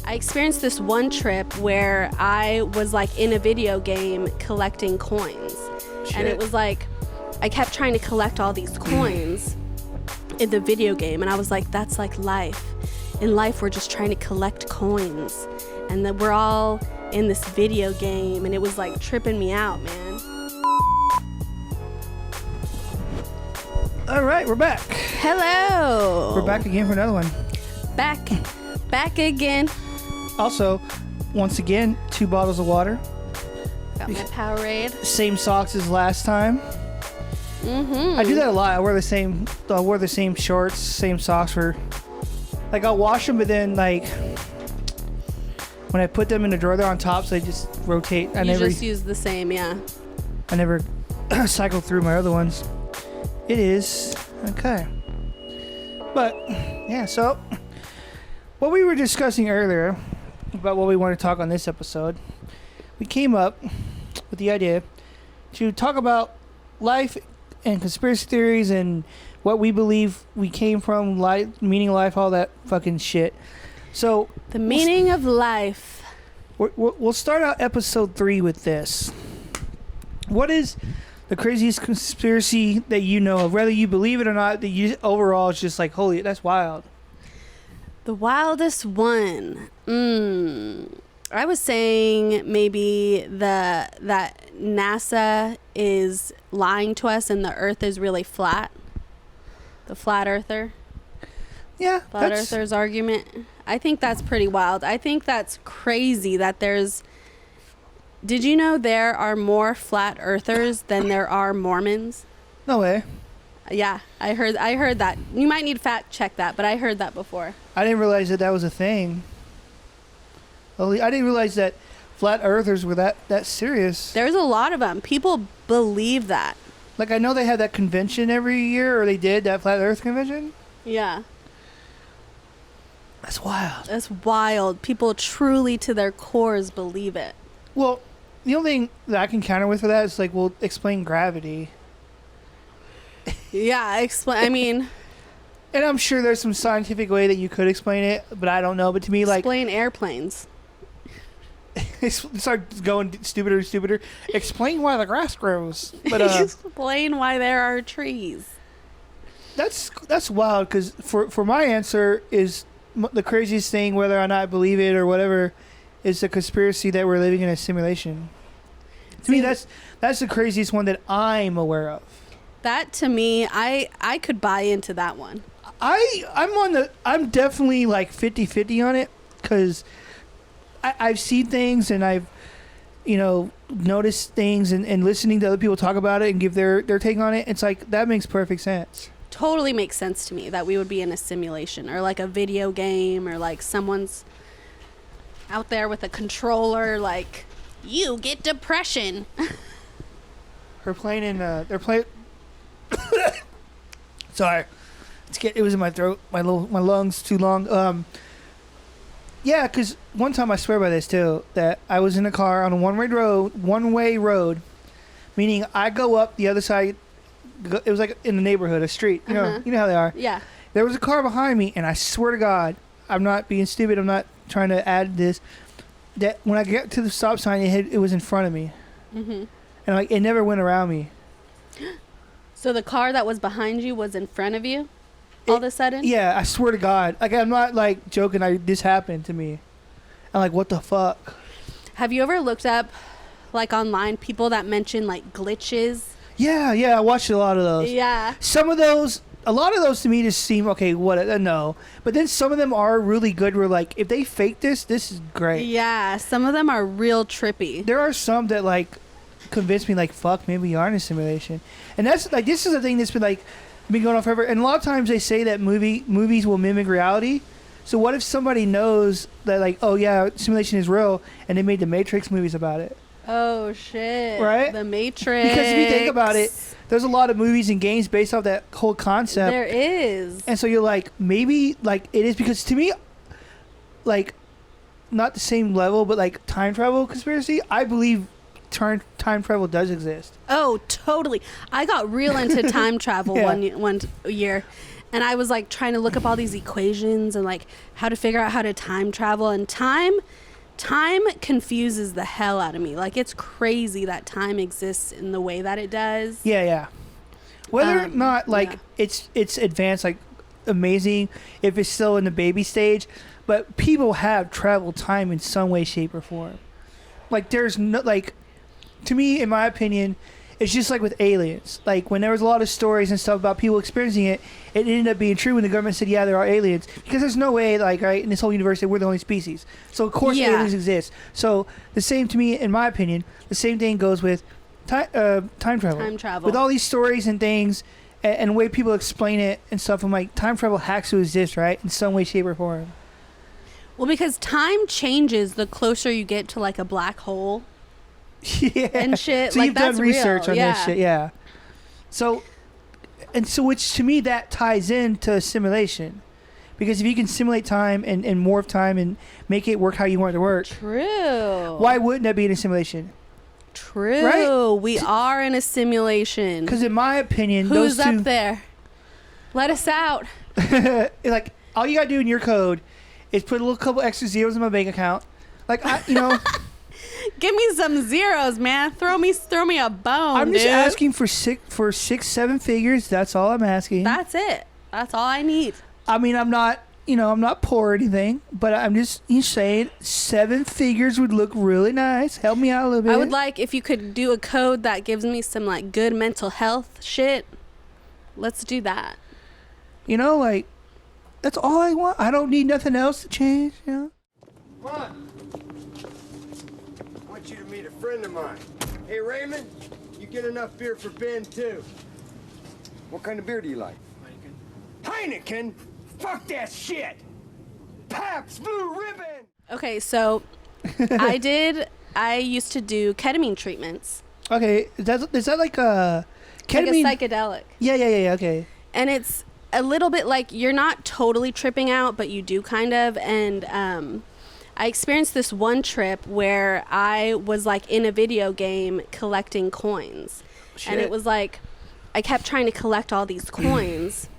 I experienced this one trip where I was like in a video game collecting coins. Shit. And it was like, I kept trying to collect all these coins in the video game. And I was like, that's like life. In life, we're just trying to collect coins. And then we're all in this video game. And it was like tripping me out, man. All right, we're back. Hello. We're back again for another one. Back again. Also, once again, 2 bottles of water. Got my Powerade. Same socks as last time. Mm-hmm. I do that a lot. I wear the same shorts, same socks for. Like I'll wash them, but then like when I put them in the drawer, they're on top, so they just rotate. You just use the same, yeah. I never cycle through my other ones. It is okay. But yeah, so what we were discussing earlier about what we want to talk on this episode, we came up with the idea to talk about life and conspiracy theories and what we believe we came from, life, meaning of life, all that fucking shit. So the meaning of life. We'll start out episode 3 with this. What is the craziest conspiracy that you know of, whether you believe it or not, that you overall is just like, holy, that's wild? The wildest one. I was saying maybe that NASA is lying to us and the Earth is really flat. The flat earther. Yeah. Flat earthers argument. I think that's pretty wild. I think that's crazy that there's... Did you know there are more flat earthers than there are Mormons? No way. Yeah, I heard that. You might need to fact check that, but I heard that before. I didn't realize that was a thing. I didn't realize that flat earthers were that serious. There's a lot of them. People believe that. Like, I know they have that convention every year, or they did, that flat earth convention. Yeah. That's wild. That's wild. People truly to their cores believe it. Well, the only thing that I can counter with for that is like, well, explain gravity. Yeah, I mean... And I'm sure there's some scientific way that you could explain it, but I don't know. But to me, like... Explain airplanes. Start going stupider and stupider. Explain why the grass grows. But explain why there are trees. That's wild, because for my answer is the craziest thing, whether or not I believe it or whatever, is the conspiracy that we're living in a simulation. To me, that's the craziest one that I'm aware of. That, to me, I could buy into that one. I'm definitely like 50-50 on it, because I've seen things and I've noticed things and listening to other people talk about it and give their take on it. It's like, that makes perfect sense. Totally makes sense to me that we would be in a simulation or like a video game, or like someone's out there with a controller, like, you get depression. They're playing. Sorry, it was in my throat. My lungs too long. Yeah, because one time, I swear by this too, that I was in a car on a one-way road, meaning I go up the other side. It was like in the neighborhood, a street. You know how they are. Yeah. There was a car behind me, and I swear to God, I'm not being stupid. I'm not trying to add this. That when I get to the stop sign, it was in front of me, and like it never went around me. So the car that was behind you was in front of you, all of a sudden? Yeah, I swear to God. Like, I'm not like joking. This happened to me. I'm like, what the fuck? Have you ever looked up, like online, people that mention like glitches? Yeah, I watched a lot of those. Yeah. A lot of those to me just seem okay. No, but then some of them are really good. Where like, if they fake this is great. Yeah, some of them are real trippy. There are some that like convince me like, fuck, maybe we are in a simulation. And that's like, this is a thing that's been going on forever. And a lot of times they say that movies will mimic reality. So what if somebody knows that like, oh yeah, simulation is real, and they made the Matrix movies about it? Oh shit! Right? The Matrix. Because if you think about it, there's a lot of movies and games based off that whole concept. There is. And so you're like, maybe like it is, because to me, like, not the same level, but like time travel conspiracy, I believe time travel does exist. Oh, totally. I got real into time travel one year, And I was like trying to look up all these equations and like how to figure out how to time travel. And time confuses the hell out of me. Like, it's crazy that time exists in the way that it does. Yeah. Whether or not like it's advanced, like amazing, if it's still in the baby stage, but people have traveled time in some way, shape, or form. Like, there's no, like, to me, in my opinion, it's just like with aliens. Like, when there was a lot of stories and stuff about people experiencing it, it ended up being true when the government said, yeah, there are aliens. Because there's no way, like, right, in this whole universe that we're the only species. So, of course, aliens exist. So, the same, to me, in my opinion, the same thing goes with time travel. Time travel. With all these stories and things and the way people explain it and stuff, I'm like, time travel has to exist, right? In some way, shape, or form. Well, because time changes the closer you get to like a black hole. Yeah. And shit. So like, you've done that's research real. on this shit, yeah. So which to me that ties into a simulation. Because if you can simulate time and morph time and make it work how you want it to work. True. Why wouldn't that be in a simulation? True. Right? We are in a simulation. Because in my opinion, who's those two, up there? Let us out. like, all you gotta do in your code is put a little couple extra zeros in my bank account. Like, you know. Give me some zeros, man. Throw me a bone. I'm just dude. asking for 6-7 figures. That's all I'm asking. That's it. That's all I need. I mean, I'm not poor or anything, but I'm just saying 7 figures would look really nice. Help me out a little bit. I would like if you could do a code that gives me some like good mental health shit. Let's do that. You know, like, that's all I want. I don't need nothing else to change, you know? Come on. I want you to meet a friend of mine. Hey, Raymond, you get enough beer for Ben, too. What kind of beer do you like? Heineken. Heineken? Fuck that shit! Pabst Blue Ribbon! Okay, so I used to do ketamine treatments. Okay, is that like a ketamine? Like a psychedelic. Yeah, okay. And it's a little bit like you're not totally tripping out, but you do kind of. And I experienced this one trip where I was like in a video game collecting coins. Shit. And it was like I kept trying to collect all these coins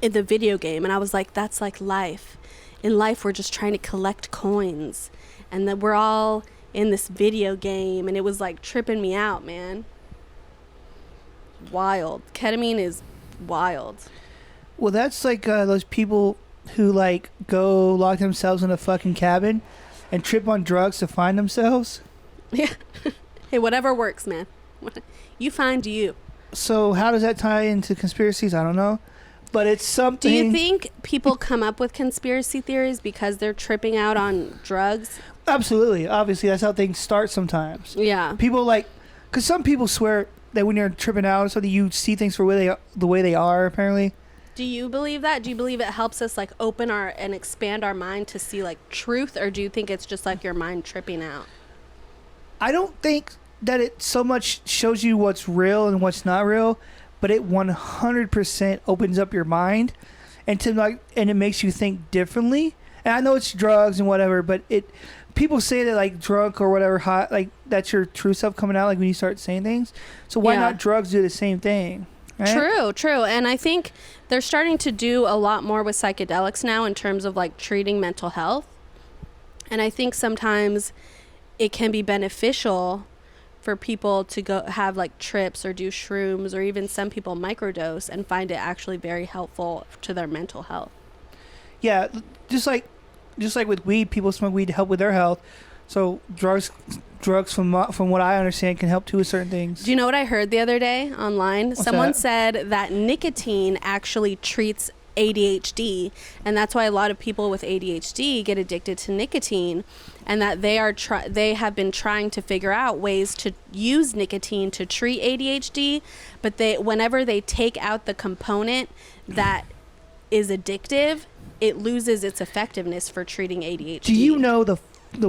in the video game, and I was like, that's like life. In life, we're just trying to collect coins, and that we're all in this video game, and it was like tripping me out, man. Wild. Ketamine is wild. Well, that's like those people who like go lock themselves in a fucking cabin and trip on drugs to find themselves. Yeah. Hey, whatever works, man. You find you. So how does that tie into conspiracies? I don't know. But it's something. Do you think people come up with conspiracy theories because they're tripping out on drugs? Absolutely. Obviously, that's how things start sometimes. Yeah. People like, because some people swear that when you're tripping out, so that you see things for the way they are, apparently. Do you believe that? Do you believe it helps us like open and expand our mind to see like truth, or do you think it's just like your mind tripping out? I don't think that it so much shows you what's real and what's not real, but it 100% opens up your mind and it makes you think differently. And I know it's drugs and whatever, but people say that like drunk or whatever, hot, like that's your true self coming out, like when you start saying things. So why not drugs do the same thing? Right? True. And I think they're starting to do a lot more with psychedelics now in terms of like treating mental health. And I think sometimes it can be beneficial for people to go have like trips or do shrooms, or even some people microdose and find it actually very helpful to their mental health. Yeah, just like with weed, people smoke weed to help with their health. So drugs from what I understand can help too with certain things. Do you know what I heard the other day online? Someone said that nicotine actually treats ADHD, and that's why a lot of people with ADHD get addicted to nicotine, and that they have been trying to figure out ways to use nicotine to treat ADHD, but whenever they take out the component that is addictive, it loses its effectiveness for treating ADHD. Do you know the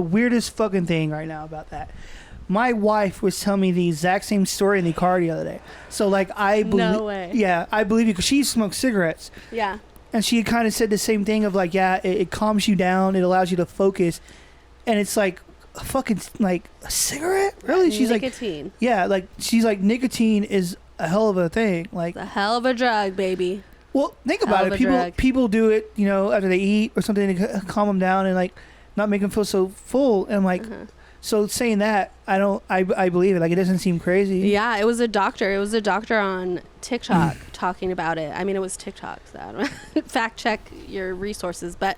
weirdest fucking thing right now about that? My wife was telling me the exact same story in the car the other day. So, like, I believe... No way. Yeah, I believe you, because she smokes cigarettes. Yeah. And she kind of said the same thing of, like, yeah, it calms you down, it allows you to focus. And it's like, a fucking, like, a cigarette? Really? She's nicotine. Like... Yeah, like, she's like, nicotine is a hell of a thing. Like... It's a hell of a drug, baby. Well, think Hell about of it. a People drug. people do it, you know, after they eat or something to calm them down and like not make them feel so full. And I'm like, so saying that, I believe it. Like, it doesn't seem crazy. Yeah, it was a doctor. It was a doctor on TikTok talking about it. I mean, it was TikTok, so I don't fact check your resources, but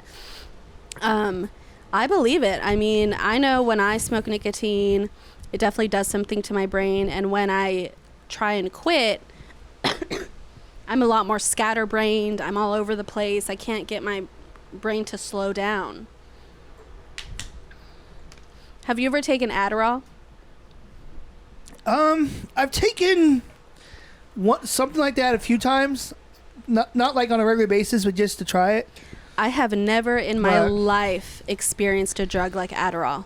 I believe it. I mean, I know when I smoke nicotine, it definitely does something to my brain, and when I try and quit, I'm a lot more scatterbrained. I'm all over the place. I can't get my brain to slow down. Have you ever taken Adderall? I've taken something like that a few times, not like on a regular basis, but just to try it. I have never in my life experienced a drug like Adderall.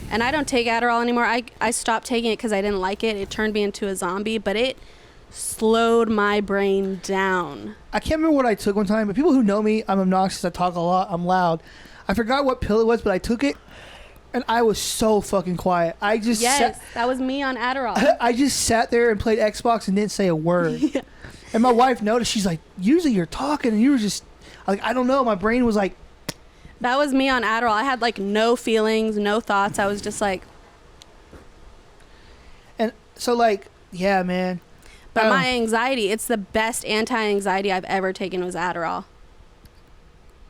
And I don't take Adderall anymore. I stopped taking it because I didn't like it. It turned me into a zombie, but it slowed my brain down. I can't remember what I took one time, but people who know me, I'm obnoxious, I talk a lot, I'm loud. I forgot what pill it was, but I took it, and I was so fucking quiet. That was me on Adderall. I just sat there and played Xbox and didn't say a word. Yeah. And my wife noticed. She's like, usually you're talking, and you were just, like, I don't know, my brain was like. That was me on Adderall. I had, like, no feelings, no thoughts. I was just like. And so, like, yeah, man. But my anxiety, it's the best anti-anxiety I've ever taken was Adderall.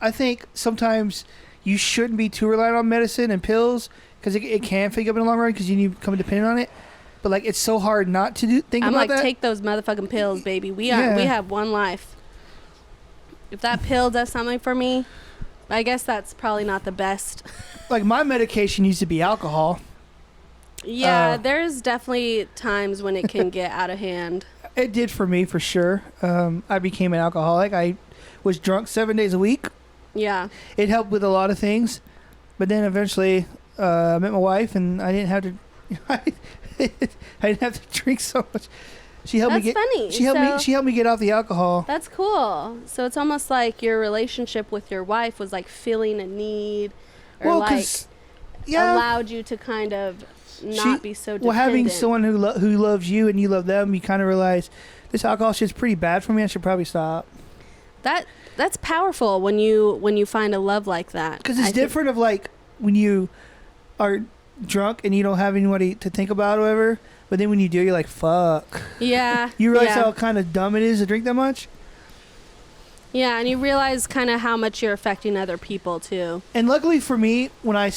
I think sometimes you shouldn't be too reliant on medicine and pills because it can fake up in the long run because you become dependent on it. But, like, it's so hard not to think about that. I'm like, take those motherfucking pills, baby. We have one life. If that pill does something for me, I guess that's probably not the best. Like, my medication used to be alcohol. Yeah, there's definitely times when it can get out of hand. It did for me, for sure. I became an alcoholic. I was drunk 7 days a week. Yeah. It helped with a lot of things. But then eventually I met my wife, and I didn't have to I didn't have to drink so much. She helped me get funny. She helped me get off the alcohol. That's cool. So it's almost like your relationship with your wife was like filling a need, or allowed you to kind of not be so dependent. Well, having someone who loves you and you love them, you kind of realize this alcohol shit's pretty bad for me. I should probably stop. That's powerful when you find a love like that. Because it's different of like when you are drunk and you don't have anybody to think about or whatever. But then when you do, you're like, fuck. Yeah. You realize how kind of dumb it is to drink that much? Yeah, and you realize kind of how much you're affecting other people, too. And luckily for me, when I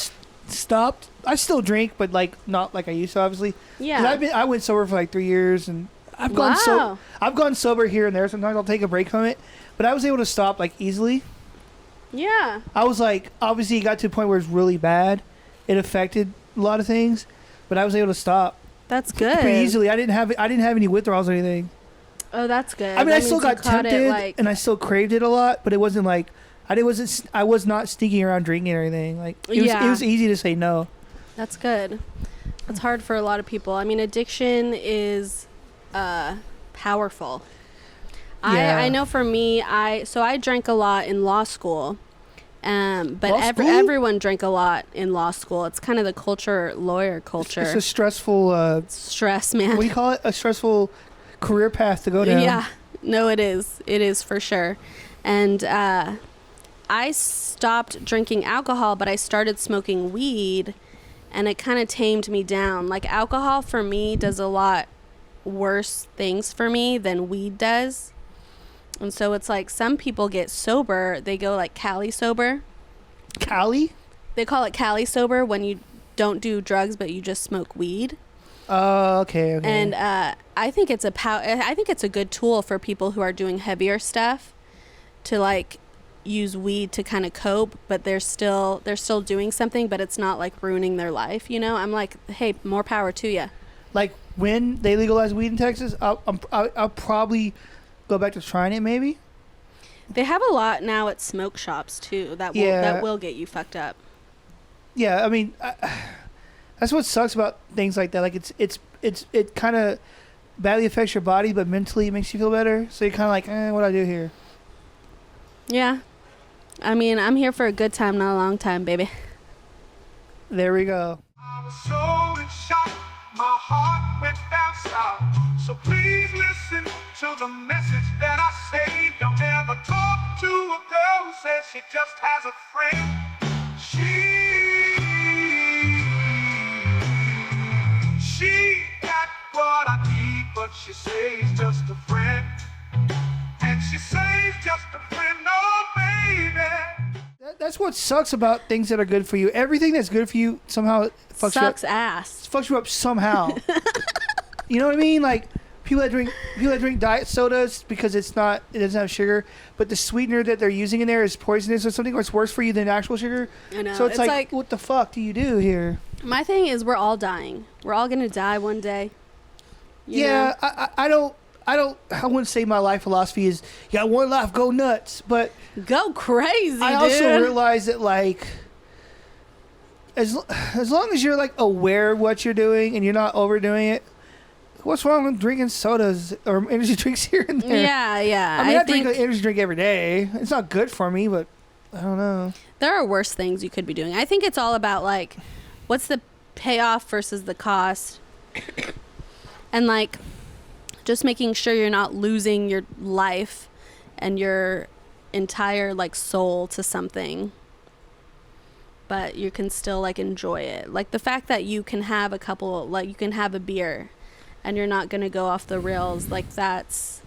stopped, I still drink, but like not like I used to, obviously. Yeah. I went sober for like 3 years, and I've gone sober here and there. Sometimes I'll take a break from it. But I was able to stop like easily. Yeah. I was like, obviously it got to a point where it's really bad. It affected a lot of things, but I was able to stop. That's good. Pretty easily. I didn't have any withdrawals or anything. Oh, that's good. I mean, I still got tempted, and I still craved it a lot, but it wasn't like I was not sneaking around drinking or anything. Like it was easy to say no. That's good. That's hard for a lot of people. I mean, addiction is powerful. Yeah. I know for me, I drank a lot in law school. But everyone drank a lot in law school. It's kind of the lawyer culture. It's a stressful stress, man. What do you call it? A stressful career path to go down. Yeah, no, it is. It is for sure. And I stopped drinking alcohol, but I started smoking weed, and it kind of tamed me down. Like, alcohol for me does a lot worse things for me than weed does. And so it's like some people get sober, they go like Cali sober. Cali? They call it Cali sober when you don't do drugs but you just smoke weed. Oh, okay. And I think it's a good tool for people who are doing heavier stuff to like use weed to kind of cope, but they're still doing something, but it's not like ruining their life, you know? I'm like, hey, more power to you. Like when they legalize weed in Texas, I'll probably go back to trying it, maybe. They have a lot now at smoke shops too that will get you fucked up. Yeah, I mean, that's what sucks about things like that. Like it kind of badly affects your body, but mentally it makes you feel better. So you're kind of like, what do I do here? Yeah, I mean, I'm here for a good time, not a long time, baby. There we go. I was so in shock My heart went down south. So please listen to the message that I say. Don't ever talk to a girl who says she just has a friend. She got what I need, but she says just a friend. And she says just a friend, oh baby. That's what sucks about things that are good for you. Everything that's good for you somehow fucks Sucks you up. ass. Fucks you up somehow. You know what I mean? Like people that drink diet sodas because it doesn't have sugar, but the sweetener that they're using in there is poisonous or something, or it's worse for you than actual sugar. I know. So it's like, what the fuck do you do here? My thing is, we're all dying. We're all gonna die one day. You know? I wouldn't say my life philosophy is, you got one life, go nuts. But Go crazy, I dude. also realize that, like, as long as you're, like, aware of what you're doing and you're not overdoing it, what's wrong with drinking sodas or energy drinks here and there? Yeah. I mean, I drink an energy drink every day. It's not good for me, but I don't know. There are worse things you could be doing. I think it's all about, like, what's the payoff versus the cost. And, like, just making sure you're not losing your life and your entire, like, soul to something, but you can still, like, enjoy it. Like, the fact that you can have a couple, like, you can have a beer and you're not going to go off the rails, like, that's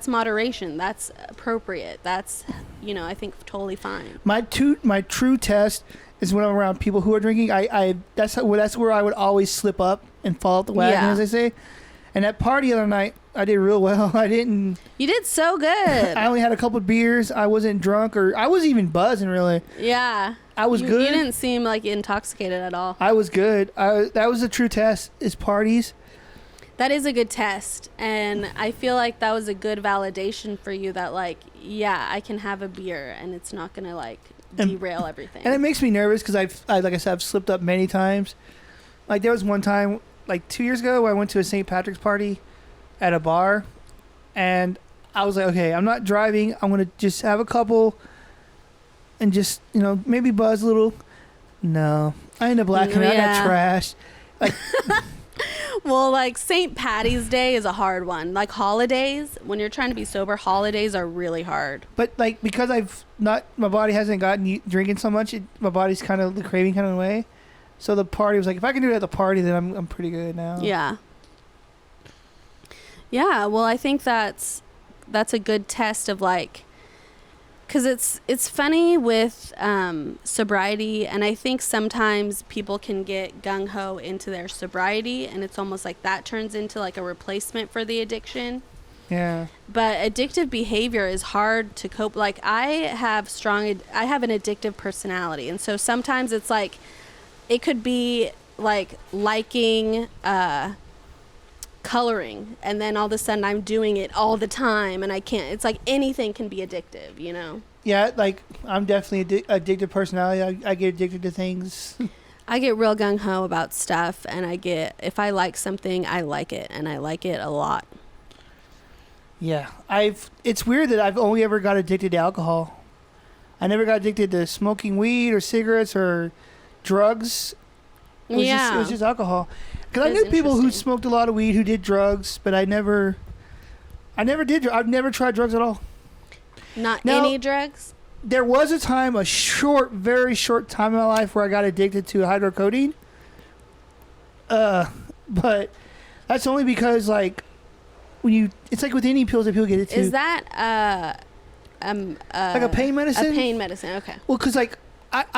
moderation. That's appropriate. That's, you know, I think totally fine. My true test is when I'm around people who are drinking. That's where I would always slip up and fall off the wagon, as they say. And that party the other night, I did real well. You did so good. I only had a couple of beers. I wasn't drunk, or I wasn't even buzzing, really. Yeah. I was good. You didn't seem, like, intoxicated at all. I was good. That was a true test, is parties. That is a good test. And I feel like that was a good validation for you that, like, yeah, I can have a beer and it's not going to, like, derail everything. And it makes me nervous because like I said, I've slipped up many times. Like, there was one time, like 2 years ago, I went to a St. Patrick's party at a bar, and I was like, okay, I'm not driving. I'm going to just have a couple and just, you know, maybe buzz a little. No. I ended up blacking out. I got trashed. Like, well, like, St. Patty's Day is a hard one. Like, holidays, when you're trying to be sober, holidays are really hard. But, like, because my body hasn't gotten drinking so much, my body's kind of the craving kind of away. So the party was like, if I can do it at the party, then I'm pretty good now. Yeah. Yeah, well, I think that's a good test of, like, because it's funny with sobriety, and I think sometimes people can get gung-ho into their sobriety, and it's almost like that turns into, like, a replacement for the addiction. Yeah. But addictive behavior is hard to cope. Like, I have an addictive personality, and so sometimes it's like, it could be like liking coloring, and then all of a sudden I'm doing it all the time, and I can't. It's like anything can be addictive, you know? Yeah, like, I'm definitely addicted personality. I get addicted to things. I get real gung-ho about stuff, and if I like something, I like it, and I like it a lot. Yeah. It's weird that I've only ever got addicted to alcohol. I never got addicted to smoking weed or cigarettes or drugs. It was just alcohol. Because I knew people who smoked a lot of weed who did drugs, but I never did. I've never tried drugs at all. Not any drugs? There was a time, very short time in my life where I got addicted to hydrocodone. But that's only because, like, it's like with any pills that people get into. Is that like a pain medicine? A pain medicine, okay. Well, because, like,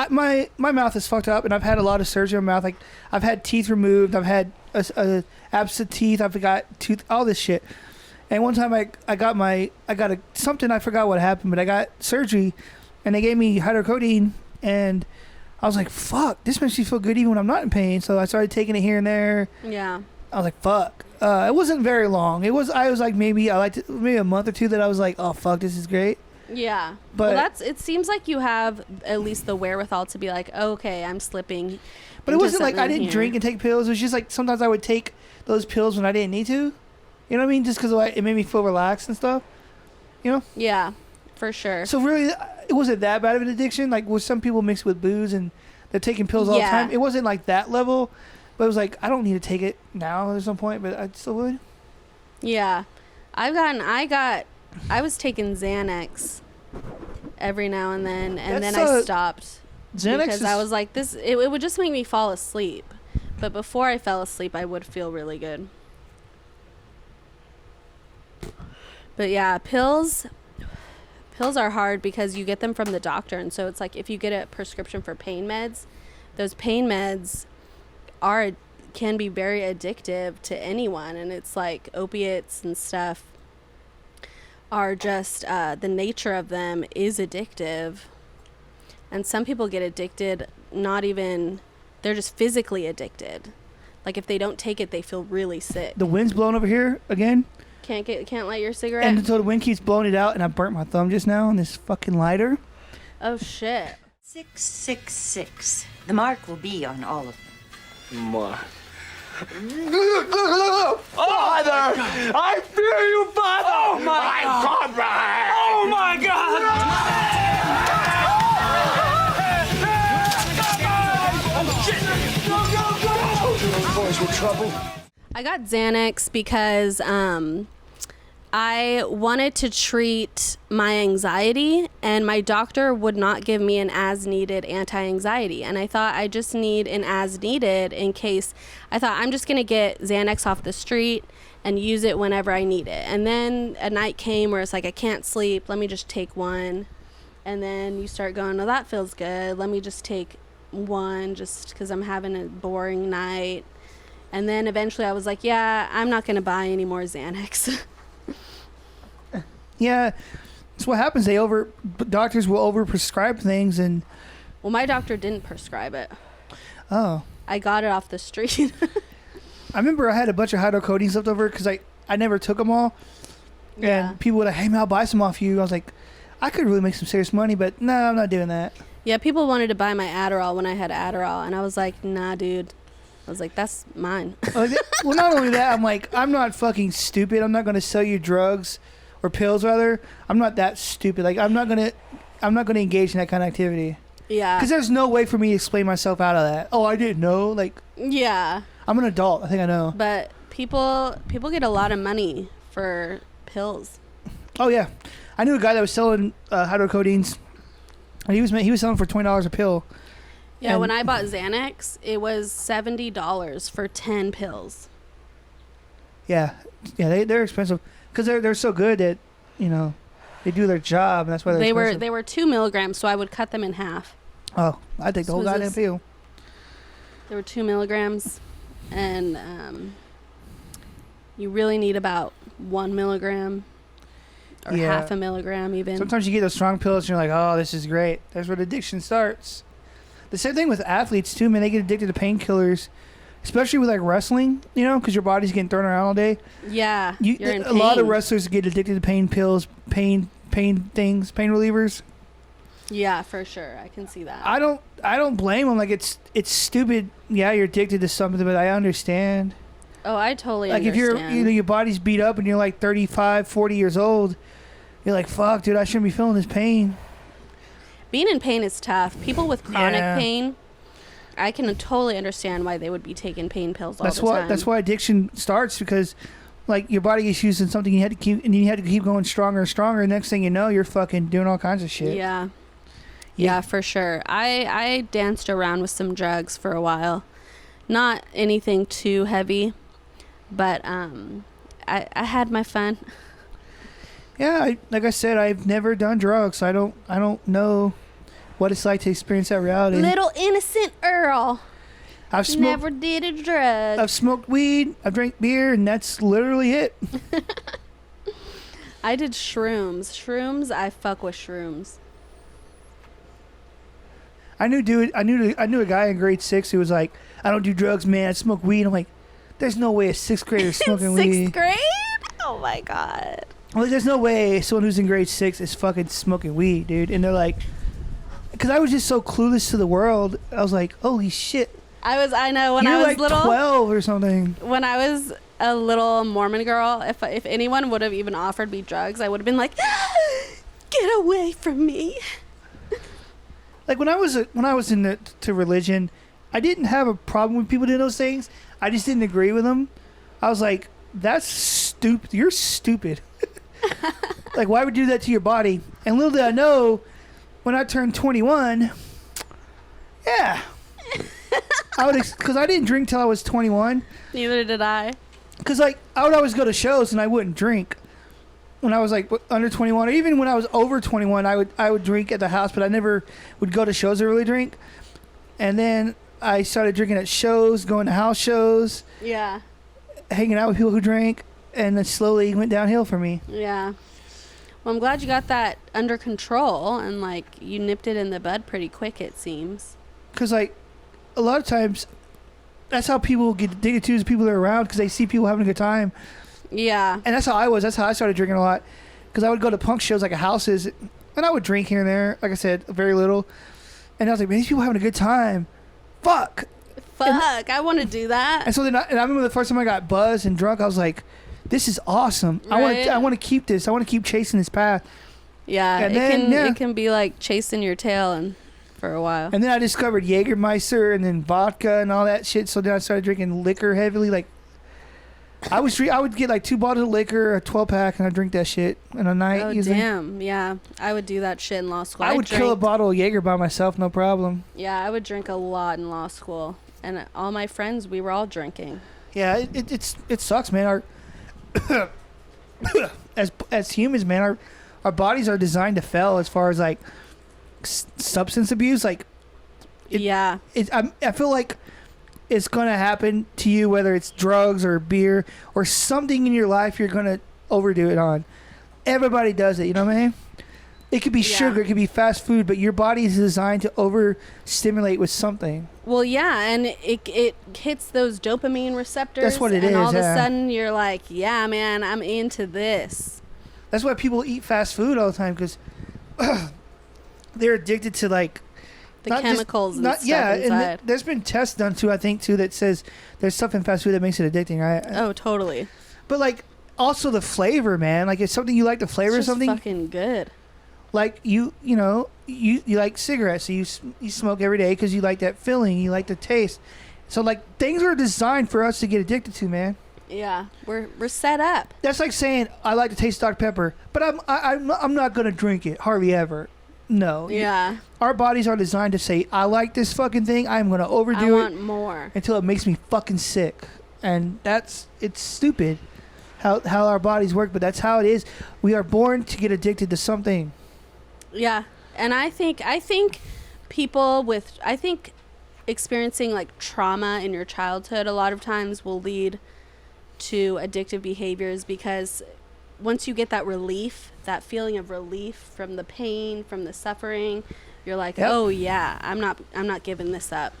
my mouth is fucked up, and I've had a lot of surgery on my mouth. Like, I've had teeth removed. I've had absent teeth. I've got all this shit. And one time I got something, I forgot what happened, but I got surgery, and they gave me hydrocodone, and I was like, fuck, this makes me feel good even when I'm not in pain. So I started taking it here and there. Yeah. I was like, fuck. It wasn't very long. I was like, maybe a month or two that I was like, oh, fuck, this is great. Yeah. But well, it seems like you have at least the wherewithal to be like, oh, okay, I'm slipping. But it wasn't like I didn't drink and take pills. It was just like sometimes I would take those pills when I didn't need to. You know what I mean? Just because it made me feel relaxed and stuff. You know? Yeah, for sure. So really, it wasn't that bad of an addiction. Like, with some people mix with booze and they're taking pills all the time. It wasn't like that level. But it was like, I don't need to take it now. There's no point, but I still would. Yeah. I was taking Xanax every now and then I stopped. Xanax because I was like, it would just make me fall asleep. But before I fell asleep, I would feel really good. But yeah, pills are hard because you get them from the doctor. And so it's like if you get a prescription for pain meds, those pain meds can be very addictive to anyone. And it's like opiates and stuff are just, the nature of them is addictive. And some people get addicted, they're just physically addicted. Like if they don't take it, they feel really sick. The wind's blowing over here again. Can't light your cigarette? And so the wind keeps blowing it out, and I burnt my thumb just now on this fucking lighter. Oh, shit. 666. The mark will be on all of them. Mark. Look, Father! I fear you, Father! Oh, my God! Oh, my God! Boys with trouble. I got Xanax because I wanted to treat my anxiety, and my doctor would not give me an as-needed anti-anxiety. And I thought I just need an as-needed in case. I thought I'm just going to get Xanax off the street and use it whenever I need it. And then a night came where it's like, I can't sleep. Let me just take one. And then you start going, oh, that feels good. Let me just take one just because I'm having a boring night. And then eventually I was like, yeah, I'm not going to buy any more Xanax. Yeah, that's what happens. Doctors will overprescribe things, and well, my doctor didn't prescribe it. Oh, I got it off the street. I remember I had a bunch of hydrocodone left over because I never took them all, Yeah. and people were like, "Hey, man, I'll buy some off you." I was like, I could really make some serious money, but no, I'm not doing that. Yeah, people wanted to buy my Adderall when I had Adderall, and I was like, nah, dude. I was like, that's mine. Well, not only that, I'm like, I'm not fucking stupid. I'm not going to sell you drugs or pills, rather. I'm not that stupid. Like, I'm not gonna engage in that kind of activity. Yeah. Because there's no way for me to explain myself out of that. Oh, I didn't know. Like, yeah. I'm an adult. I think I know. But people get a lot of money for pills. Oh yeah, I knew a guy that was selling hydrocodeines, and he was selling for $20 a pill. Yeah, and when I bought Xanax, it was $70 for 10 pills. Yeah, they're expensive because they're so good that they do their job, and that's why they're expensive. They were 2 milligrams, so I would cut them in half. Oh, I take the whole goddamn pill. They were 2 milligrams, and you really need about 1 milligram or half a milligram even. Sometimes you get those strong pills, and you're like, oh, this is great. That's where the addiction starts. The same thing with athletes too, man. They get addicted to painkillers, especially with like wrestling, because your body's getting thrown around all day. Yeah, you're in pain. A lot of wrestlers get addicted to pain pills, pain relievers. Yeah, for sure. I can see that. I don't blame them. Like, it's stupid. Yeah, you're addicted to something, but I understand. Oh, I totally like understand. If you're your body's beat up and you're like 35, 40 years old, you're like, fuck, dude, I shouldn't be feeling this pain. Being in pain is tough. People with chronic pain, I can totally understand why they would be taking pain pills all the time. That's why addiction starts, because like your body gets used to something you had to keep going stronger and stronger. And next thing you know, you're fucking doing all kinds of shit. Yeah, for sure. I danced around with some drugs for a while. Not anything too heavy, but I had my fun. Yeah, like I said, I've never done drugs, so I don't know what it's like to experience that reality. Little innocent Earl. Never did a drug. I've smoked weed, I've drank beer, and that's literally it. I did shrooms. I fuck with shrooms. I knew a guy in grade 6 who was like, I don't do drugs, man. I smoke weed. I'm like, there's no way a 6th grader is smoking weed. 6th grade? Oh my god. Well, there's no way someone who's in grade 6 is fucking smoking weed, dude. And they're like, because I was just so clueless to the world. I was like, holy shit. I know when I was like little. 12 or something. When I was a little Mormon girl, if anyone would have even offered me drugs, I would have been like, get away from me. Like when I was into religion, I didn't have a problem with people doing those things. I just didn't agree with them. I was like, that's stupid. You're stupid. Like, why would you do that to your body? And little did I know, when I turned 21, yeah. Because I didn't drink till I was 21. Neither did I. Because, like, I would always go to shows and I wouldn't drink when I was, like, under 21. Or even when I was over 21, I would drink at the house, but I never would go to shows to really drink. And then I started drinking at shows, going to house shows. Yeah. Hanging out with people who drank. And then slowly went downhill for me. Yeah. Well, I'm glad you got that under control and, like, you nipped it in the bud pretty quick, it seems. Because, like, a lot of times, that's how people get addicted to is people that are around because they see people having a good time. Yeah. And that's how I was. That's how I started drinking a lot. Because I would go to punk shows like at houses, and I would drink here and there. Like I said, very little. And I was like, man, these people having a good time. Fuck. I want to do that. And so then I remember the first time I got buzzed and drunk, I was like, this is awesome. Right? I want to keep this. I want to keep chasing this path. Yeah. And then, it can be like chasing your tail and for a while. And then I discovered Jägermeister and then vodka and all that shit. So then I started drinking liquor heavily. Like, I would get like 2 bottles of liquor, a 12-pack, and I'd drink that shit in a night. Oh, usually. damn. Yeah. I would do that shit in law school. I would kill a bottle of Jaeger by myself, no problem. Yeah, I would drink a lot in law school. And all my friends, we were all drinking. Yeah, it sucks, man. Our as humans, man, our bodies are designed to fail as far as like substance abuse. Like, Yeah. I feel like it's gonna happen to you, whether it's drugs or beer or something in your life you're gonna overdo it on. Everybody does it, you know what I mean? It could be sugar, it could be fast food, but your body is designed to overstimulate with something. Well, yeah, and it hits those dopamine receptors. That's what it and is, all of a yeah. sudden you're like, yeah, man, I'm into this. That's why people eat fast food all the time, because they're addicted to like The chemicals and stuff inside. And there's been tests done too, I think too, that says there's stuff in fast food that makes it addicting, right? Oh, totally. But like also the flavor, man. Like, it's something you like the flavor It's of just something. fucking good. Like you like cigarettes, so you smoke every day because you like that feeling, you like the taste. So like things are designed for us to get addicted to, man. Yeah, we're set up. That's like saying I like to taste Dr. Pepper, but I'm not gonna drink it hardly ever. No. Yeah. Our bodies are designed to say I like this fucking thing. I'm gonna I overdo want it more. until it makes me fucking sick, and it's stupid how our bodies work, but that's how it is. We are born to get addicted to something. Yeah, and I think people experiencing like trauma in your childhood a lot of times will lead to addictive behaviors, because once you get that relief, that feeling of relief from the pain, from the suffering, you're like, Yep. oh yeah, I'm not giving this up.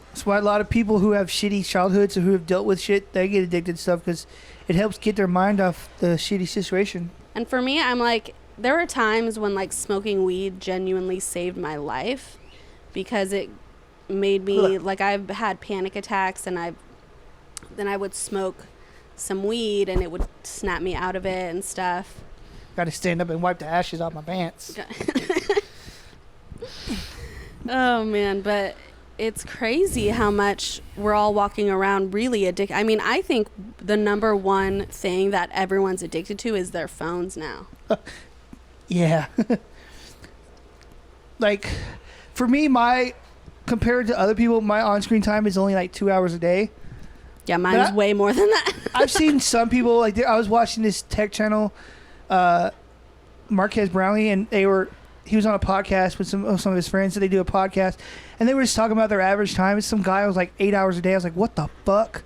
That's why a lot of people who have shitty childhoods or who have dealt with shit, they get addicted to stuff because it helps get their mind off the shitty situation. And for me, I'm like, there were times when like smoking weed genuinely saved my life, because it made me like, I've had panic attacks, and then I would smoke some weed and it would snap me out of it and stuff. Got to stand up and wipe the ashes off my pants. Oh man, but it's crazy how much we're all walking around really addicted. I mean, I think the number one thing that everyone's addicted to is their phones now. Yeah. Like, for me, compared to other people, my on-screen time is only like 2 hours a day. Yeah, mine's way more than that. I've seen some people, like, I was watching this tech channel, Marquez Brownlee, and he was on a podcast with some of his friends, so they do a podcast, and they were just talking about their average time. And some guy was like 8 hours a day. I was like, what the fuck?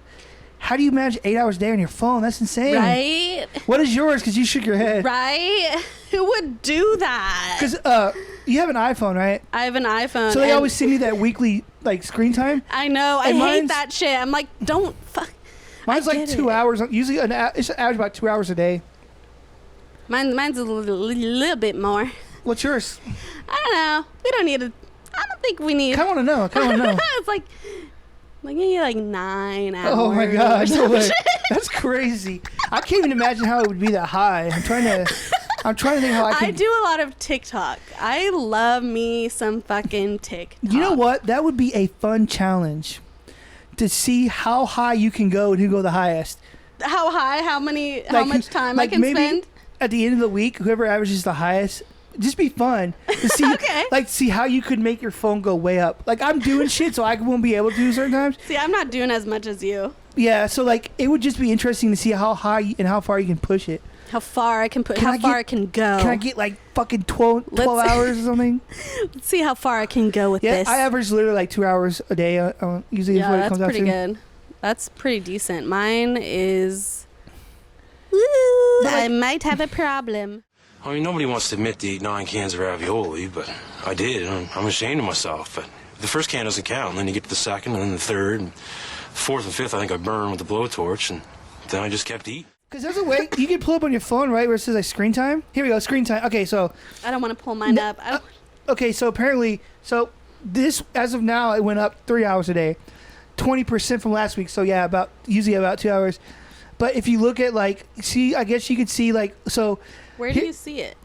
How do you manage 8 hours a day on your phone? That's insane. Right? What is yours? Because you shook your head. Right? Who would do that? Because you have an iPhone, right? I have an iPhone. So they always send you that weekly like screen time. I know. I hate that shit. I'm like, don't fuck. Mine's like 2 hours. Usually it's average about 2 hours a day. Mine's a little bit more. What's yours? I don't know. We don't need to. I don't think we need. I want to know. It's like maybe like 9 hours. Oh my god, no way. That's crazy. I can't even imagine how it would be that high. I'm trying to I'm trying to think how I can. I do a lot of TikTok. I love me some fucking TikTok. You know what? That would be a fun challenge to see how high you can go and who go the highest. How high? How much time I can maybe spend? At the end of the week, whoever averages the highest, just be fun to see. Okay. Like, see how you could make your phone go way up. Like, I'm doing shit, so I won't be able to do certain times. See, I'm not doing as much as you. Yeah, so like it would just be interesting to see how high and how far you can push it. How far I can put? Can How I far get- I can go? Can I get like fucking 12 Let's- hours or something? Let's see how far I can go with Yeah, this. I average literally like 2 hours a day. Usually is Yeah, what it that's comes out pretty to. good. That's pretty decent. Mine is. Woo, But, I like- might have a problem. I mean, nobody wants to admit to eat 9 cans of ravioli, but I did. I'm ashamed of myself. But the first can doesn't count. And then you get to the second, and then the third, and fourth and fifth. I think I burned with the blowtorch, and then I just kept eating. Because there's a way you can pull up on your phone, right, where it says like screen time. Here we go, screen time. Okay, so I don't want to pull mine up. I don't, okay, so apparently, this as of now it went up 3 hours a day, 20% from last week. So yeah, usually about 2 hours. But if you look at like, see, I guess you could see like so. where do you see it?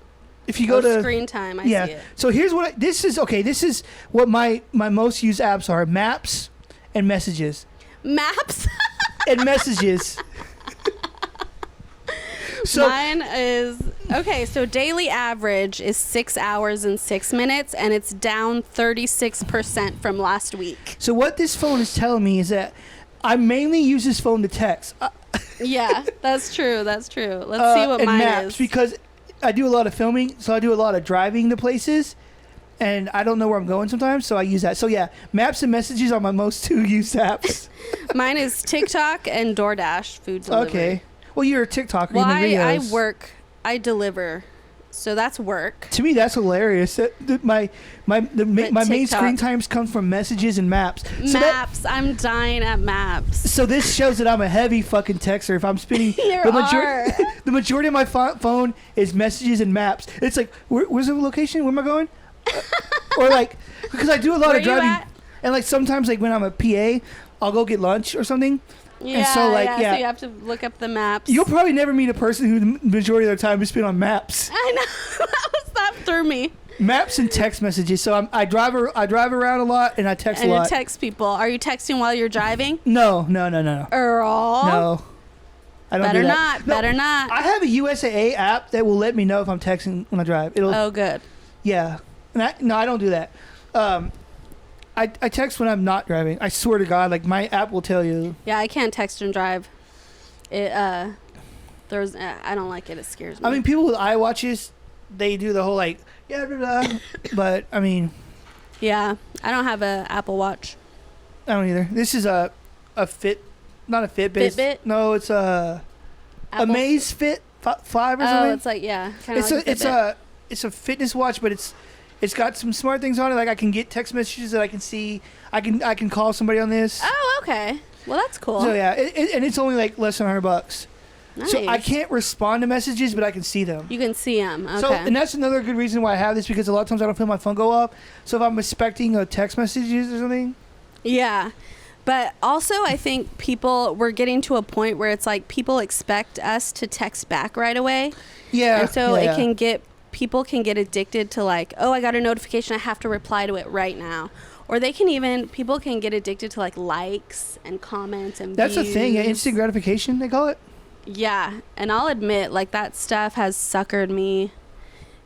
If you go to screen time, I yeah. see it. So here's what this is. Okay, this is what my most used apps are: Maps and Messages. Maps. And Messages. So Mine is okay. So daily average is 6 hours and 6 minutes, and it's down 36% from last week. so what this phone is telling me is that I mainly use this phone to text. Yeah, that's true. That's true. Let's see what and mine Maps is. because I do a lot of filming, so I do a lot of driving to places, and I don't know where I'm going sometimes, so I use that. So yeah, Maps and Messages are my most two used apps. Mine is TikTok and DoorDash food delivery. Okay. Well, you're a TikToker. Well, in the I videos. work. I deliver. So that's work. To me, that's hilarious. My main TikTok. screen times come from Messages and Maps. So Maps. I'm dying at Maps. So this shows that I'm a heavy fucking texter. If I'm spinning, You are. the majority of my phone is Messages and Maps. It's like, where's the location? Where am I going? Or like, because I do a lot Where of you driving, at? and like sometimes like when I'm a PA, I'll go get lunch or something. Yeah, so, like, yeah. yeah. So you have to look up the maps. You'll probably never meet a person who the majority of their time is spent on Maps, I know. that threw me. Maps and text messages. So I drive around a lot and I text And a you lot. text people. Are you texting while you're driving? No. Earl. No. I don't Better do that. not. No, Better not. I have a USAA app that will let me know if I'm texting when I drive. It'll. Oh, good. Yeah. No, I don't do that. I text when I'm not driving. I swear to God, like my app will tell you. Yeah, I can't text and drive. It there's I don't like it. It scares me. I mean, people with iWatches, they do the whole like blah, blah, blah. But I mean, yeah, I don't have a Apple Watch. I don't either. This is a Fit, not a Fitbit. Fitbit? No, it's a Apple? Amazfit 5 or Oh, something. it's like kind of like It's a fitness watch, but it's got some smart things on it. Like I can get text messages that I can see. I can call somebody on this. Oh, okay. Well, that's cool. So yeah, and it's only like less than $100. Nice. So I can't respond to messages, but I can see them. You can see them. Okay. So and that's another good reason why I have this, because a lot of times I don't feel my phone go up. So if I'm expecting a text messages or something. Yeah. But also, I think we're getting to a point where it's like people expect us to text back right away. Yeah. And so yeah. people can get addicted to like, oh, I got a notification, I have to reply to it right now. Or people can get addicted to like likes and comments and That's views. the thing. Instant gratification, they call it. Yeah. And I'll admit, like that stuff has suckered me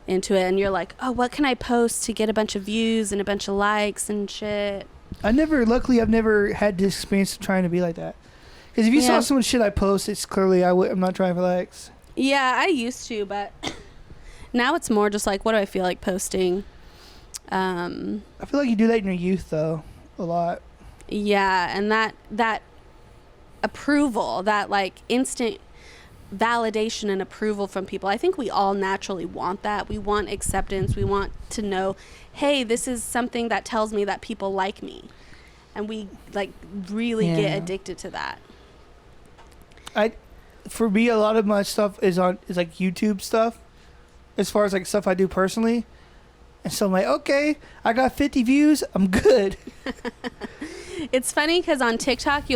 into it. And you're like, oh, what can I post to get a bunch of views and a bunch of likes and shit? Luckily, I've never had the experience of trying to be like that. Because if you saw some shit I post, it's clearly I'm not trying for likes. Yeah, I used to, but now it's more just like, what do I feel like posting? I feel like you do that in your youth, though, a lot. Yeah, and that approval, that like instant validation and approval from people. I think we all naturally want that. We want acceptance. We want to know, hey, this is something that tells me that people like me. And we like really get addicted to that. For me, a lot of my stuff is like YouTube stuff, as far as like stuff I do personally. And so I'm like, okay, I got 50 views, I'm good. It's funny because on TikTok,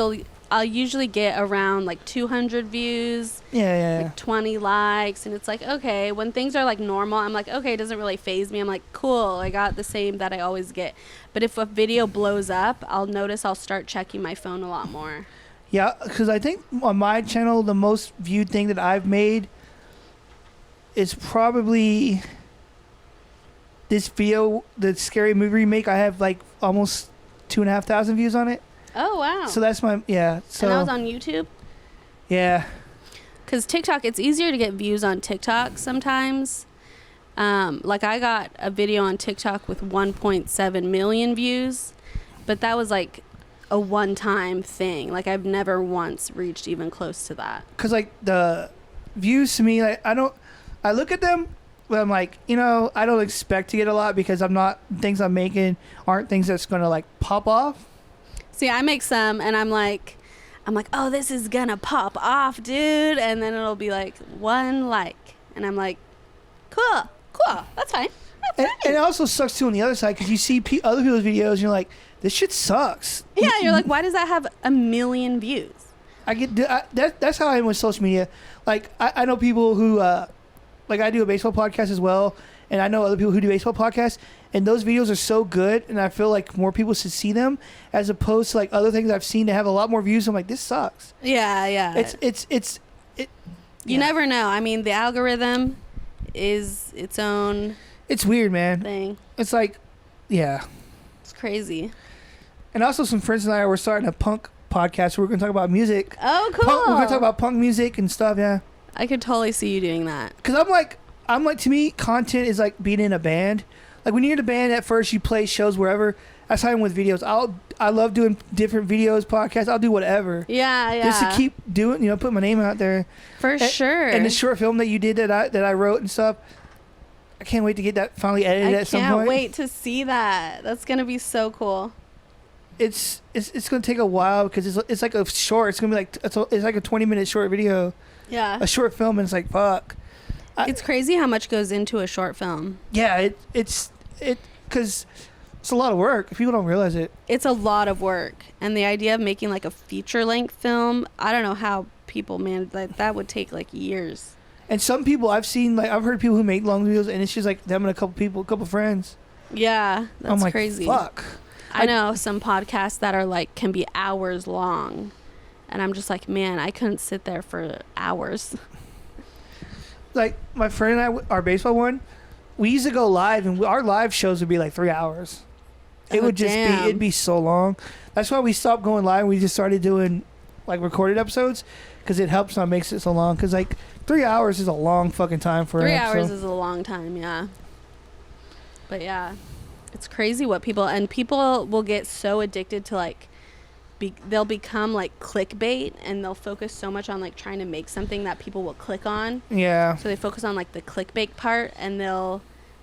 I'll usually get around like 200 views, Yeah. like 20 likes, and it's like, okay, when things are like normal, I'm like, okay, it doesn't really faze me. I'm like, cool, I got the same that I always get. But if a video blows up, I'll start checking my phone a lot more. Yeah, because I think on my channel, the most viewed thing that I've made is probably this video, the scary movie remake. I have like almost 2,500 views on it. Oh, wow. So that's my, yeah. So, and that was on YouTube? Yeah. Because TikTok, it's easier to get views on TikTok sometimes. Like I got a video on TikTok with 1.7 million views, but that was like a one-time thing. Like I've never once reached even close to that. Because like the views to me, like, I look at them, but I'm like, you know, I don't expect to get a lot because things I'm making aren't things that's going to like pop off. See, I make some and I'm like, oh, this is gonna pop off, dude. And then it'll be like 1 like. And I'm like, cool, that's fine. And it also sucks too on the other side because you see other people's videos and you're like, this shit sucks. Yeah, you're like, why does that have 1 million views? That's how I am with social media. Like, I know people who, like I do a baseball podcast as well, and I know other people who do baseball podcasts, and those videos are so good, and I feel like more people should see them as opposed to like other things I've seen that have a lot more views. I'm like, this sucks. Yeah. You never know. I mean, the algorithm is its own. It's weird, man. Thing. It's like, yeah. It's crazy. And also, some friends and I were starting a punk podcast where we're going to talk about music. Oh, cool. We're going to talk about punk music and stuff, yeah. I could totally see you doing that. Because I'm like, to me, content is like being in a band. Like, when you're in a band, at first you play shows wherever. That's how I'm with videos. I love doing different videos, podcasts. I'll do whatever. Yeah. Just to keep doing, put my name out there. For sure. And the short film that you did that I wrote and stuff, I can't wait to get that finally edited at some point. I can't wait to see that. That's going to be so cool. It's going to take a while because it's like a short. It's going to be like, it's like a 20-minute short video. Yeah. A short film, and it's like, fuck. It's crazy how much goes into a short film. Yeah, because it's a lot of work. People don't realize it. It's a lot of work. And the idea of making like a feature-length film, I don't know how people manage that would take like years. And some people I've seen, like I've heard people who make long videos, and it's just like them and a couple friends. Yeah, that's I'm like, crazy. Fuck. I know some podcasts that are like can be hours long, and I'm just like, man, I couldn't sit there for hours. Like my friend and I, our baseball one, we used to go live, and our live shows would be like 3 hours. It'd be so long. That's why we stopped going live. We just started doing like recorded episodes because it helps not makes it so long. Because like 3 hours is a long fucking time for 3 hours is a long time, yeah. But yeah, it's crazy what people will get so addicted to like they'll become like clickbait, and they'll focus so much on like trying to make something that people will click on. Yeah. So they focus on like the clickbait part, and they'll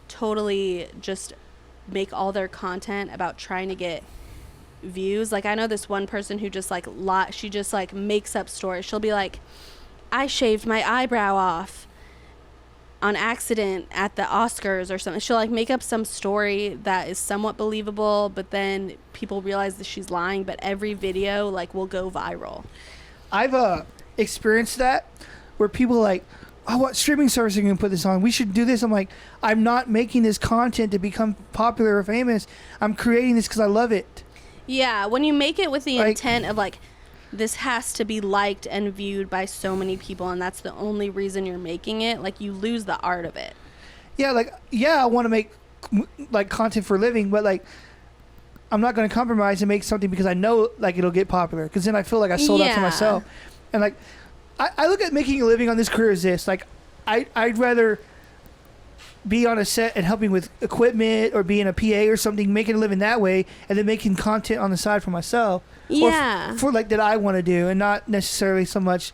totally just make all their content about trying to get views. Like I know this one person who just like she just like makes up stories. She'll be like, I shaved my eyebrow off on accident at the Oscars or something. She'll like make up some story that is somewhat believable, but then people realize that she's lying. But every video like will go viral. I've experienced that where people are like, oh, what streaming service are you going to put this on? We should do this. I'm like, I'm not making this content to become popular or famous. I'm creating this because I love it. Yeah, when you make it with the intent of like, this has to be liked and viewed by so many people, and that's the only reason you're making it, like you lose the art of it. Yeah, I want to make like content for a living, but like I'm not going to compromise and make something because I know like it'll get popular, because then I feel like I sold out to myself. And like I look at making a living on this career as this, like I'd rather be on a set and helping with equipment or being a PA or something, making a living that way, and then making content on the side for myself. Yeah. Or for like that I want to do, and not necessarily so much,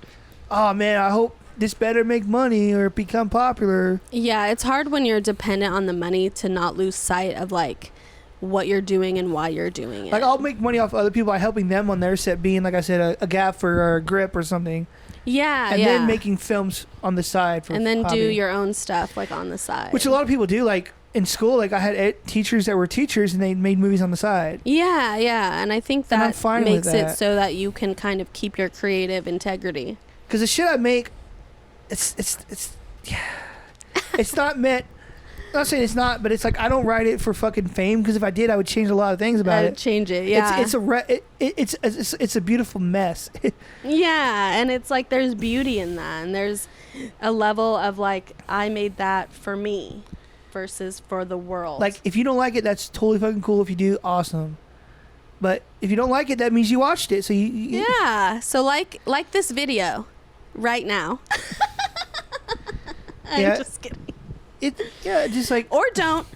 oh man, I hope this better make money or become popular. Yeah, it's hard when you're dependent on the money to not lose sight of like what you're doing and why you're doing it. Like I'll make money off other people by helping them on their set, being like I said, a gaffer or a grip or something. Yeah, and then making films on the side for and then hobby. do your own stuff like on the side, which a lot of people do. Like in school, like I had teachers that were teachers and they made movies on the side. Yeah, yeah. And I think And I'm that fine with makes it that. so that you can kind of keep your creative integrity. Because the shit I make, it's not meant. I'm not saying it's not, but it's like I don't write it for fucking fame. Because if I did, I would change a lot of things about I'd it. change it, yeah. It's a beautiful mess. Yeah, and it's like there's beauty in that, and there's a level of like I made that for me versus for the world. Like if you don't like it, that's totally fucking cool. If you do, awesome. But if you don't like it, that means you watched it. So you yeah. So like this video right now. I'm Yeah. just kidding. Just like Or don't.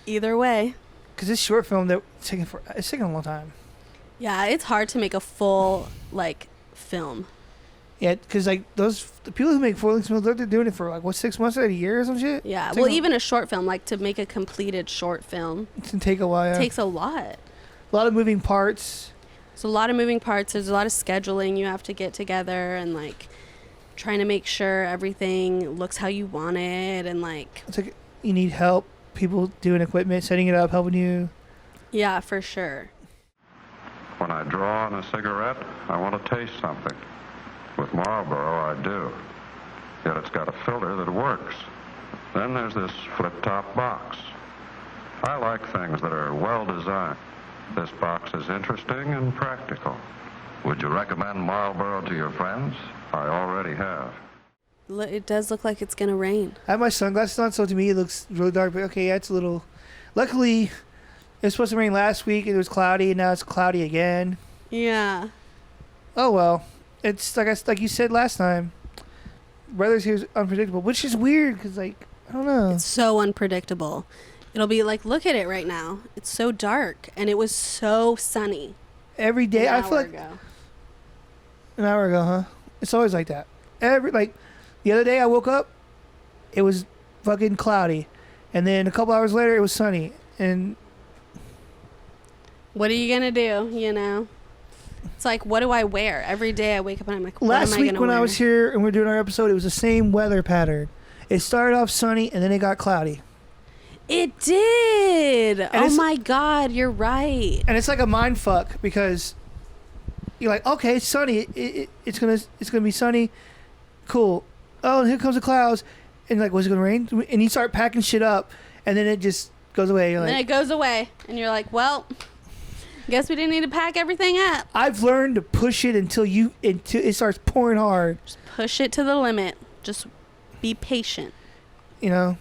Either way. because this short film that it's taking a long time. Yeah, it's hard to make a full like film. Yeah, because like the people who make full-length films, they're doing it for like what 6 months or a year or some shit. Yeah, It's well, taking even a short film, like to make a completed short film, it can take a while. Yeah. takes a lot. A lot of moving parts. There's a lot of moving parts. There's a lot of scheduling you have to get together and like trying to make sure everything looks how you want it and like. It's like you need help. People doing equipment, setting it up, helping you. Yeah, for sure. When I draw on a cigarette, I want to taste something. With Marlboro, I do. Yet it's got a filter that works. Then there's this flip-top box. I like things that are well designed. This box is interesting and practical. Would you recommend Marlboro to your friends? I already have. It does look like it's gonna rain. I have my sunglasses on, so to me it looks really dark. But okay, yeah, it's a little. Luckily, it was supposed to rain last week. It was cloudy, and now it's cloudy again. Yeah. Oh well, it's like you said last time. Weather's here is unpredictable, which is weird because like I don't know. It's so unpredictable. It'll be like, look at it right now. It's so dark, and it was so sunny. Every day I feel like an hour ago, huh? It's always like that. The other day I woke up, it was fucking cloudy, and then a couple hours later it was sunny. And what are you gonna do? You know, it's like, what do I wear? Every day I wake up and I'm like, what last am I week gonna when wear? I was here and we were doing our episode, it was the same weather pattern. It started off sunny and then it got cloudy. It did. And Oh my God, you're right. And it's like a mind fuck because you're like, okay, it's sunny. It's gonna be sunny. Cool. Oh, and here comes the clouds. And like, was it gonna rain? And you start packing shit up, and then it just goes away. You're And then like, it goes away, and you're like, well, guess we didn't need to pack everything up. I've learned to push it until it starts pouring hard. Just push it to the limit. Just be patient. You know.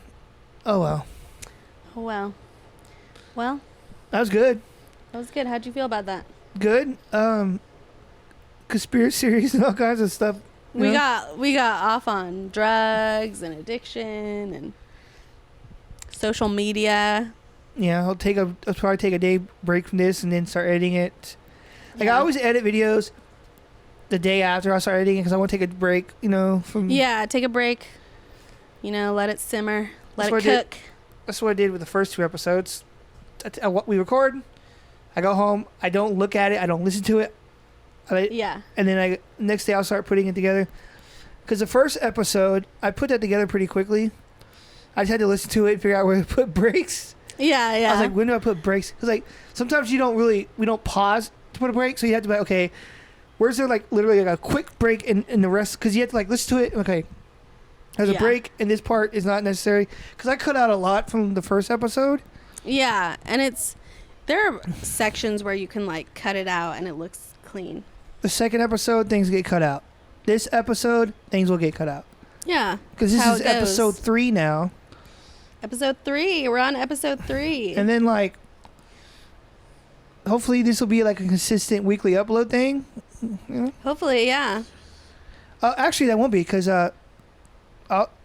Oh well. Oh well. Well, That was good. that was good. How'd you feel about that? Good. Conspiracies and all kinds of stuff. We got off on drugs and addiction and social media. Yeah, I'll probably take a day break from this and then start editing it. Like Yeah. I always edit videos the day after I start editing it because I want to take a break. You know, from Yeah, take a break. You know, let it simmer. Let That's what it I did. cook. That's what I did with the first 2 episodes. What we record, I go home. I don't look at it. I don't listen to it. Yeah. And then next day I'll start putting it together. Because the first episode, I put that together pretty quickly. I just had to listen to it and figure out where to put breaks. Yeah, yeah. I was like, when do I put breaks? Because like sometimes we don't pause to put a break, so you have to be like, okay, where's there like literally like a quick break in the rest? Because you have to like listen to it. Okay, there's a break, and this part is not necessary. Because I cut out a lot from the first episode. Yeah, and there are sections where you can like cut it out and it looks clean. The second episode, things get cut out. This episode, things will get cut out. Yeah. Because this how is it goes. episode 3 now. Episode 3. We're on episode 3. And then like, hopefully this will be like a consistent weekly upload thing. You know? Hopefully, yeah. Actually, that won't be because what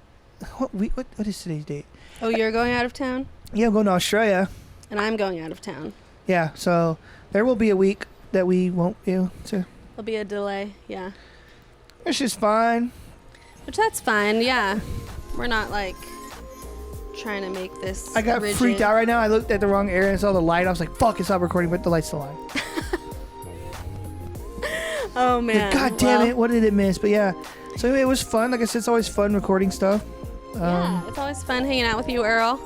is today's date? Oh, you're going out of town? Yeah, I'm going to Australia. And I'm going out of town. Yeah, so there will be a week that we won't be able to. There'll be a delay, yeah. Which is fine. Which that's fine, yeah. We're not like trying to make this I got rigid. freaked out right now. I looked at the wrong area and saw the light. I was like, fuck, it's not recording, but the light's still on. Oh, man. God damn it, what did it miss? But yeah, so anyway, it was fun. Like I said, it's always fun recording stuff. Yeah, it's always fun hanging out with you, Earl.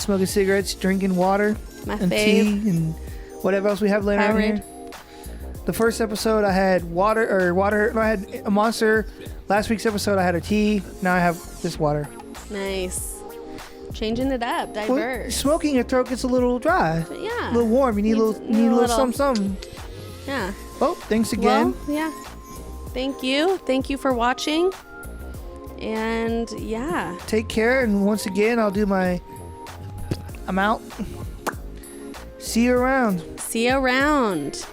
smoking cigarettes, drinking water, My and fave. tea, and whatever else we have later on here. The first episode I had water. No, I had a Monster. Last week's episode I had a tea. Now I have this water. Nice. Changing it up, Well, diverse. smoking, your throat gets a little dry. Yeah. A little warm. You need a little something. Yeah. Well, thanks again. Well, yeah. Thank you. Thank you for watching. And yeah. Take care. And once again, I'm out. See you around. See you around.